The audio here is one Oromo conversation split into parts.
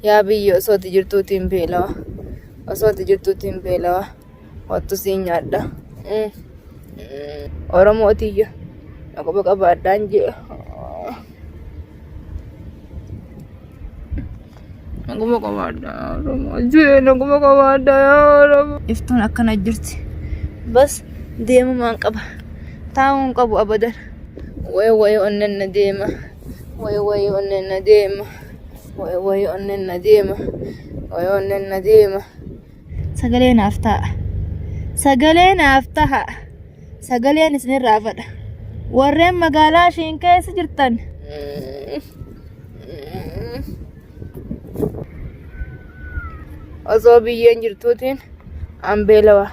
yaa biyya osoo ati jirtuutiin beelawa osoo ati jirtuutiin beelawa wattu siin nyaadha Oromootiyya akkuma qabaadhaan jee akkuma qabaadhaa Oromoo jee akkuma qabaadhaa yaa Oromoo iftuun akkana jirti bas deemumaan qaba taa'uun qabu abadan way onnen na deema way onnen na deema way onnen na deema way onnen na deema sagalee naaf ta'a sagalee naaf ta'a sagaleen isinirraa fadha warreen magaalaa ishiin keessa jirtan osoo biyyeen jirtuutiin an beelawa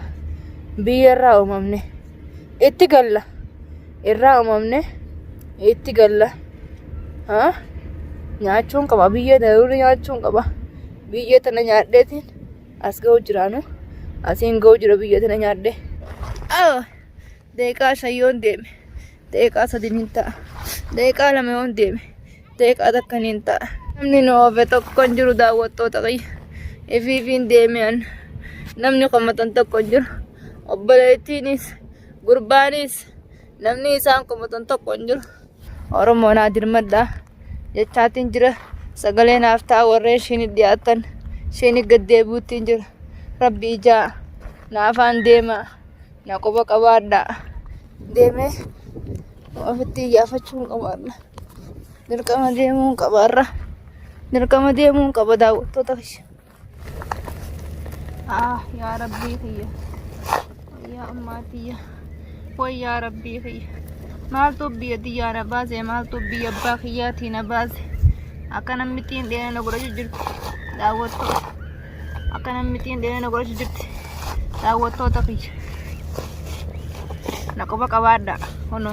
biyya irraa uumamne itti galla irraa uumamne itti galla nyaachuun qaba biyya daruuri nyaachuun qaba biyya tana nyaadheetiin as ga'u jiraanu asiin ga'u jira biyya tana nyaadhee deeqaa shayyoon deeme deeqaa sadiin hin ta'a deeqaa lama yoon deeme deeqaa takkan hin ta'a namni nu oofe tokko hin jiru daawwattoota qiyya ifiifiin deeme'an namni komatan tokko hin jiru obboleettiinis gurbaanis namni isaan komatan tokko hin jiru Oromoo naa dirmadhaa jechaatiin jira sagalee naaf ta'a warreen ishiin dhiyaatan ishiin gaddeebuutiin jira rabbi ijaa naafaan deema na qofa qabaadhaa deemee ofitti iyyaafachuun qabaadha dirqama deemuun qabaarra dirqama deemuun qaba daawwattoota kiyya yaa rabbii kiyya yaa ammaatiyya way yaa rabbii kiyya maaltu biyya xiyyaa na baase maaltu biyya abbaa kiyyaatii na baase akka nammittiin dheena na godhachu jirti daawwattoota akka nammittiin dheena na godhachu jirti daawwattoota kiyya na qofa qabaadhaa hono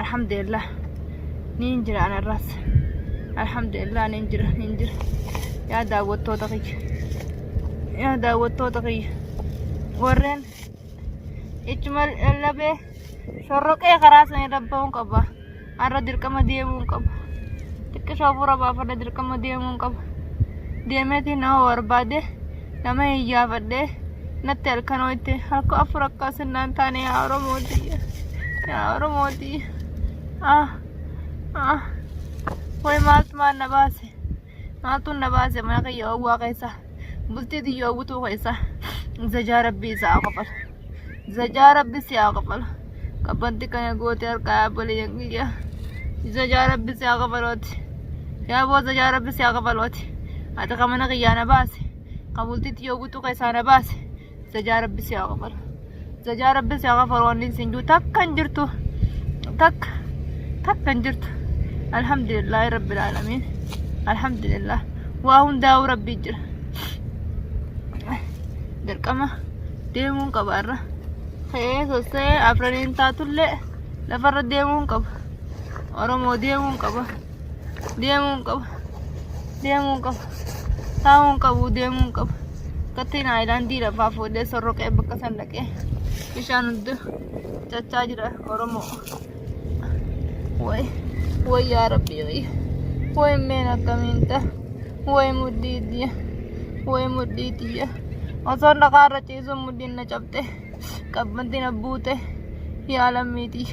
alhamdulillah niin jira anarraas alhamdulillah niin jira yaa daawwattoota kiyya warreen ichuma lallabee shorroqee karaa sana irra ba'uun qaba har'a dirqama deemuun qaba xiqqishoo fura baafadha dirqama deemuun qaba deemeetiin nama barbaade nama iyyaafadhee natti halkanoo itti halka afur akkasinnaan taane yaa Oromootii way maaltu na baase mana kiyya owwaa keessa bultii tiyyoo butuu keessa zajaa rabbii isaa qofala zajaa rabbi siyaa qofala qabbanti kana goote harkaa yaabbalee kiyya zajaa rabbi siyaa qofalooti yaaboo zajaa rabbi siyaa qofalooti ati ka mana kiyyaa na baase ka bultii tiyyoo butuu keessaa na baase zajaa rabbi siyaa qofala wanni isin jiru takka hin jirtu alhamdulillahi rabbil aalamiin alhamdulillah waa hundaa'u rabbii jira dirqama deemuun qabaarra ta'ee sosee afraniin taatullee lafarra deemuun qaba Oromoo deemuun qaba taa'uun qabu deemuun qaba kattiin aayilaandii lafaa fuudhee sorroqee bakka san dhaqee bishaan hundi cachaa jira Oromoo way yaa rabbi way meen akkamiin ta'a way muddii tiyya osoo dhaqaarra ciisuun muddiin na cabxe qabbanti na buute yaa lammiitii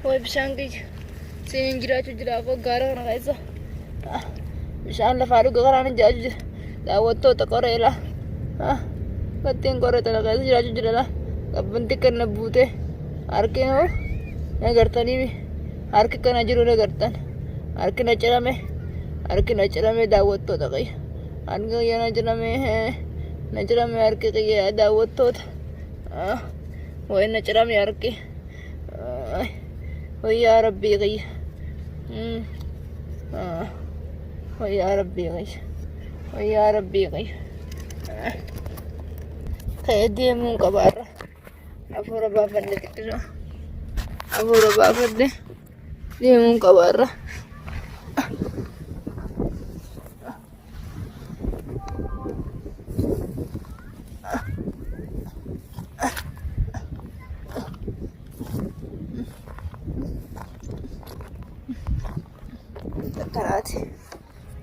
way bishaan kiyya siin jiraachuu jiraaf gaara kana keessa bishaan lafaa dhuga karaan jiraachuu jira daawwattoota qoreela kattiin qoree tana keessa jiraachuu jira qabbanti kana buute harkinoo nagartanii harki kana jiru nagartan harki na cirame daawwattoota kiyya harki kiyya na cirame harki kiyya daawwattoota way na cirame harki way yaa rabbii kiyya way yaa rabbii kiyya ka'ee deemuun qabaarra hafuura baafadhe xiqqisoo hafuura baafadhe deemuun qabaarra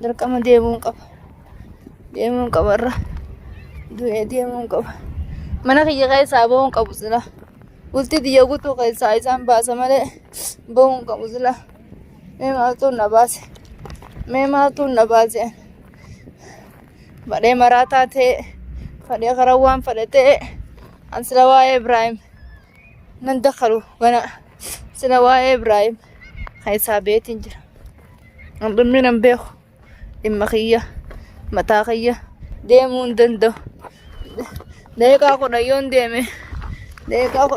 Dirqama deemuun qaba. Deemuun qabarra. Du'ee deemuun qaba. Mana kiyya keessaa bahuun qabu sila. Bultii xiyya guutuu keessaa isaan baasa malee bahuun qabu sila. Mee maaltu na baase? Mee maaltu na baase? Fadhee maraataa ta'e, fadhee karawwaan fadhatee, an sila waa'ee Ibraahim nan dakkalu gana. Sila waa'ee Ibraahim keessaa beetiin jira. An dhimmi nan beeku. Dhimma kiyya, mataa kiyya deemuu hin danda'u. Daqiiqaa 10 yoon deeme, daqiiqaa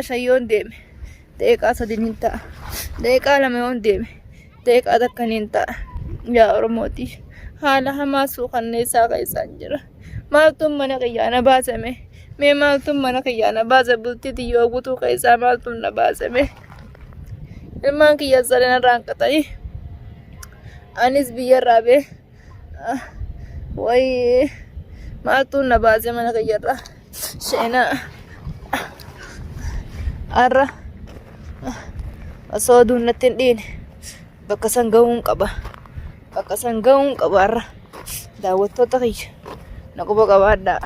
5 yoon deeme, daqiiqaa 3 hin ta'a. Daqiiqaa 2 yoon deeme, daqiiqaa takka hin ta'a. Yaa Oromootii haala hamaa suukanneessaa keessaan jira. Maaltuun mana kiyyaa na baasame? Mee maaltuun mana kiyyaa na baase? Bultii xiyyoo guutuu keessaa maaltuun na baasame? Ilmaan kiyya sadan irraan qaxayi. Anis biyyarraa bee wayii maaltuun na baase mana kiyyarraa? Sheenaa har'a osoo oduun natti hin dhiine bakka san ga'uun qaba. Bakka san ga'uun qaba har'a. Daawwattoota kiyya na quba qabaadhaa.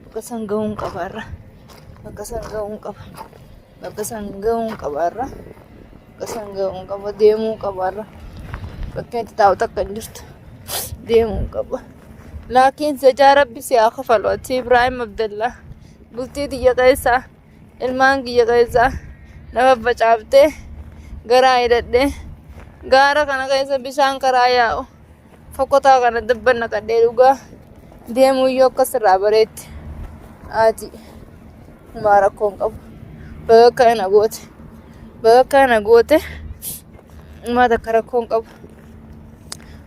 Bakka san ga'uun qaba har'a. Bakka san ga'uun qaba. Bakka san ga'uun qaba har'a. Bakka san ga'uun qaba. Deemuu qaba har'a. Bakka itti taa'u takka hin jirtu. Deemuu qaba. Laakiin sajaa rabbi si haa kafalu. Ati Ibraahim Abdallah bultii xiyya keessaa ilmaan kiyya keessaa nama facaaftee garaa hidhadhee gaara kana keessa bishaan karaa yaa'u fokkotaa kana dabban naqadhee dhugaa deemuu iyyuu akkas irraa bareetti. Ati humaa rakkoon qabu. Bakka kana goote. Bakka kana goote humaa takka rakkoon qabu.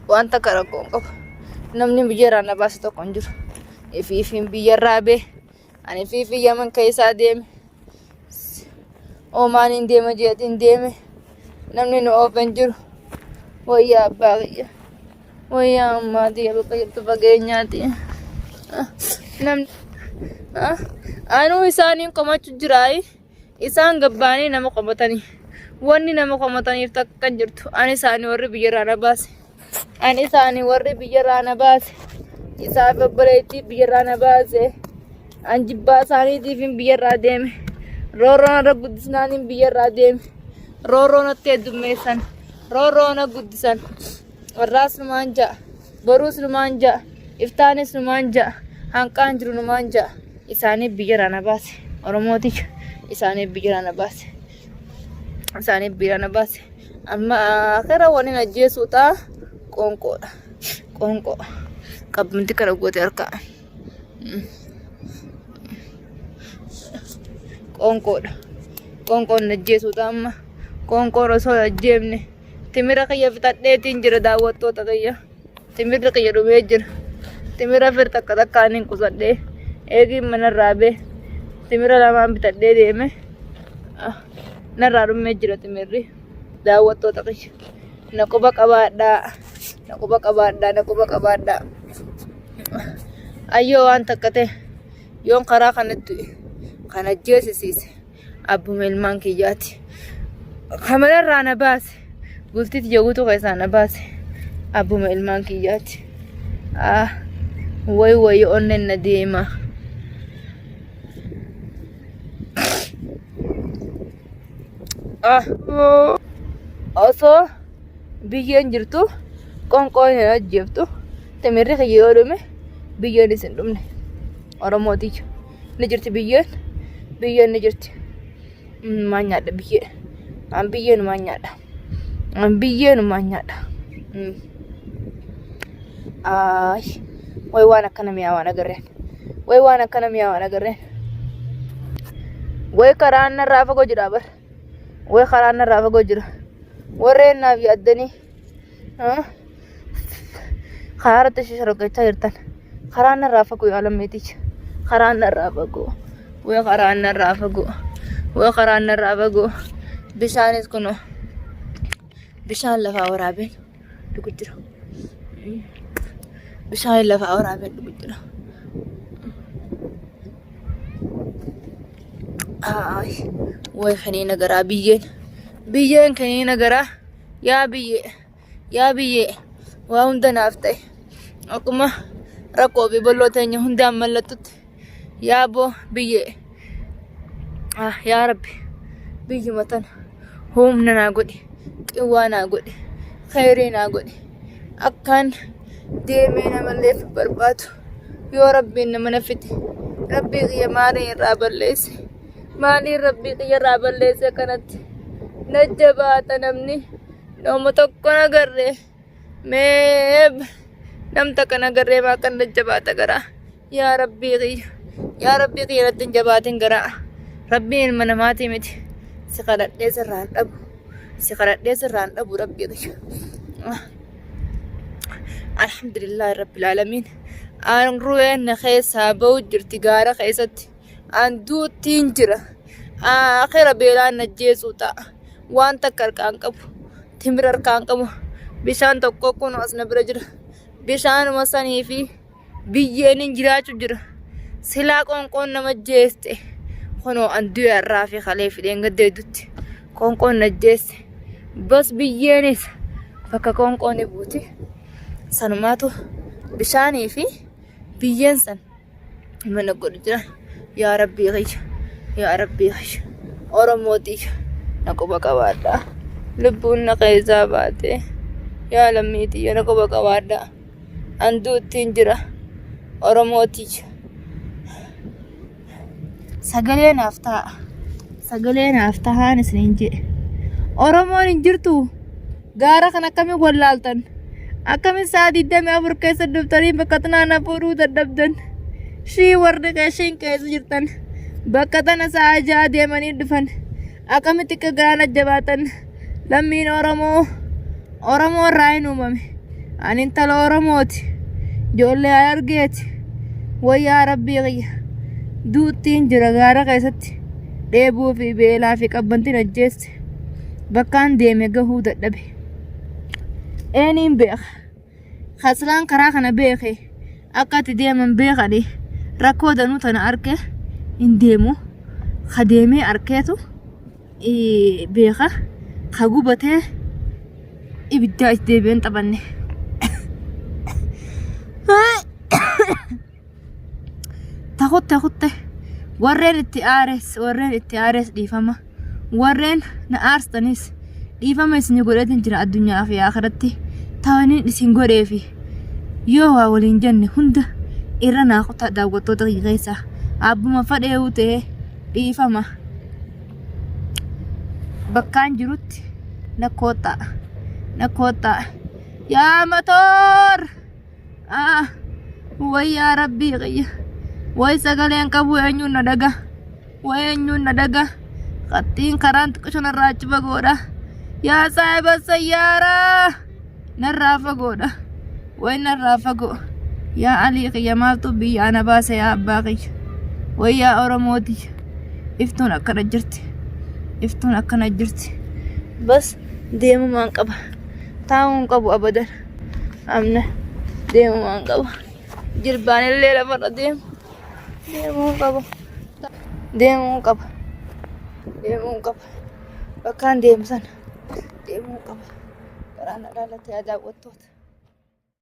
Waan takka rakkoon qabu. Namni biyyarraa na baase tokko hin jiru. Ifiifiin biyyarraa bee. Ani ifiifii Yaman keessaa deeme. Omaaniin deema jeetiin deeme. Namni nu oofan jiru. Wayyaa abbaa kiyya. Wayyaa ammaa tiyya bakka jirtu fageenyaati. Namni anuu isaaniin komachuu jiraayi. Isaan gabbaanii nama qomatanii. Wanni nama qomataniif takka hin jirtu. Ani isaanii warri biyyarraa na baase. Ani isaanii warri biyyarraa na baase. Isaaf obboleettii biyyarraa na baase. An jibbaa isaaniitiif biyyarraa deeme. Roorroon irra guddisnaaniin biyyarraa deeme. Roorroon natti heddummeessan. Roorroon na guddisan. Warraas numaan ja'a. Boruus numaan ja'a. Iftaanis numaan ja'a. Hanqaan jiru numaan ja'a. Isaaniif biyyarraa na baase. Oromooticha isaaniif biyyarraa na baase. Isaaniif biyyarraa na baase. Amma akara waliin ajjeesuu ta'a. Qoonqoodha. Qoonqoo. Qabbinti kana goote harkaa. Qoonqoodha. Qoonqoon ajjeesuu ta'a amma. Qoonqoon osoo ajjeemne. Timira kiyya fixadheetiin jira daawwattoota kiyya. Timirri kiyya dhumee jira. Timira fir takka takkaan hin qusadhee. Eegiin manarraa bee. Timira lamaan bitadhee deeme. Narraa dhumee jira timirri. Daawwattoota kiyya. Na quba qabaadhaa. Na quba qabaadhaa. Na quba qabaadhaa. Ayyoo waan takka ta'e yoon karaa kanatti kan ajjeesisiise abbuma ilmaan kiyyaati. Kamararraa na baase. Bultii xiyya guutuu keessaa na baase. Abbuma ilmaan kiyyaati. Wayi onnen na deema. Osoo biyyeen jirtu qoonqoon hin ajjeeftu. Timirri kiyya yoo dhume biyyeenis hin dhumne. Oromooticha ni jirti biyyeen. Biyyeen ni jirti. Maan nyaadha biyyee. An biyyeen maan nyaadha. An biyyeen maan nyaadha. Way waan akkana mi'aawaan agarreen. Way waan akkana mi'aawaan agarreen. Way karaan narraa fagoo jira bar. Way karaan narraa fagoo jira. Warreen naaf yaaddanii. Karaa irratti shishorogachaa jirtan. Karaan narraa fagoo yaalammeeticha. Karaan narraa fagoo. Way karaan narraa fagoo. Way karaan narraa fagoo. Bishaanis kunoo. Bishaan lafaa waraabeen dhugu jira. Bishaan lafaa waraabeen dhugu jira. Way kaniina garaa biyyeen. Biyyeen kaniina garaa. Yaa biyyee. yaa biyyee waa hunda naaf ta'e akkuma rakkoo fi bolloo teenya hundaan mallattutti yaa boo biyyee yaa rabbi biyyuma tana humna naa godhi qawwaa naa godhi khayrii naa godhi akkaan deemee namallee barbaadu yoo rabbiin nama na fide rabbii kiyya maaliin irraa balleesse maaliin rabbii kiyya irraa balleesse kanatti na jabaata namni nama tokko na garree mee namta kana garree maa kan na jabaata garaa yaa rabbii kiyya natti hin jabaatin garaa rabbiin ilma namaatii miti si kadhadhee sirraan dhabu rabbii kiyya alhamdulillahi rabbil aalamiin aan ruween keessaa ba'u jirti gaara keessatti aan duuttiin jira akhira beelaan najjeesuu ta'a waan takka harkaan qabu timira harkaan qabu bishaan tokko kun as na bira jira bishaanuma sanii fi biyyeen hin jiraachuu jira silaa qoonqoon nama jeeste kunoo an du'a irraa fi kalee fideen gaddeedutti qoonqoon najjeesse bas biyyeenis bakka qoonqoon buuti sanumaatu bishaanii fi biyyeen san mana godhu jira yaa rabbii kiyya oromootii na quba qabaadhaa lubbuun na keessaa baatee yaa lammiitii na quba qabaadhaa an duuttiin jira oromootii sagalee naaf tahaan isiniin jedhe oromoon hin jirtu gaara kan akkamiin wallaaltan akkamiin sa'a 24 keessa dhuftanii bakka tanaa na fuudhuu dadhabdan shii warri qeeshiin keessa jirtan bakka tana sa'a 6 deemanii dhufan akkamitti akka garaa jabaatan lammiin oromoo irraa hin uumame ani intala oromooti ijoollee argeeti wayyaa rabbii kiyya duuttiin jira gaara keessatti dheebuu fi beelaa fi qabbantiin ajjeesse bakkaan deeme gahuu dadhabe eeniin beeka khaslaan karaa kana beeke akka itti deeman beekani rakkoo danuu tana arke hin deemu ka deemee arkeetu beeka ka gubatee ibiddaa itti deebi'een taphanne takutte warreen itti aares dhiifama warreen na aarstanis dhiifama isin godheetin jira addunyaa fi akhiratti tawaniin isin godheefi yoo waa waliin jenne hunda irra naa kutaa daawwattoota keessaa abbuma fadheewu ta'ee dhiifama bakkaan jirutti na koottaa yaa matoor wayyaa rabbii qiyya way sagaleen qabu eenyuun na daga qattiin karaan xiqqisho narraa achi fagoodha yaa saahiba sayyaaraa narraa fagoodha way narraa fagoo yaa alii qiyya maaltu biyya ana baase yaa abbaa qiyya wayyaa oromooti iftuun akkana jirti bas deemumaan qaba taa'uun qabu abadan amna deemumaan qaba jirbaan illee lafarra deemuun qaba bakkaan deemsan deemuun qaba karaan dhaalatti daawwattoota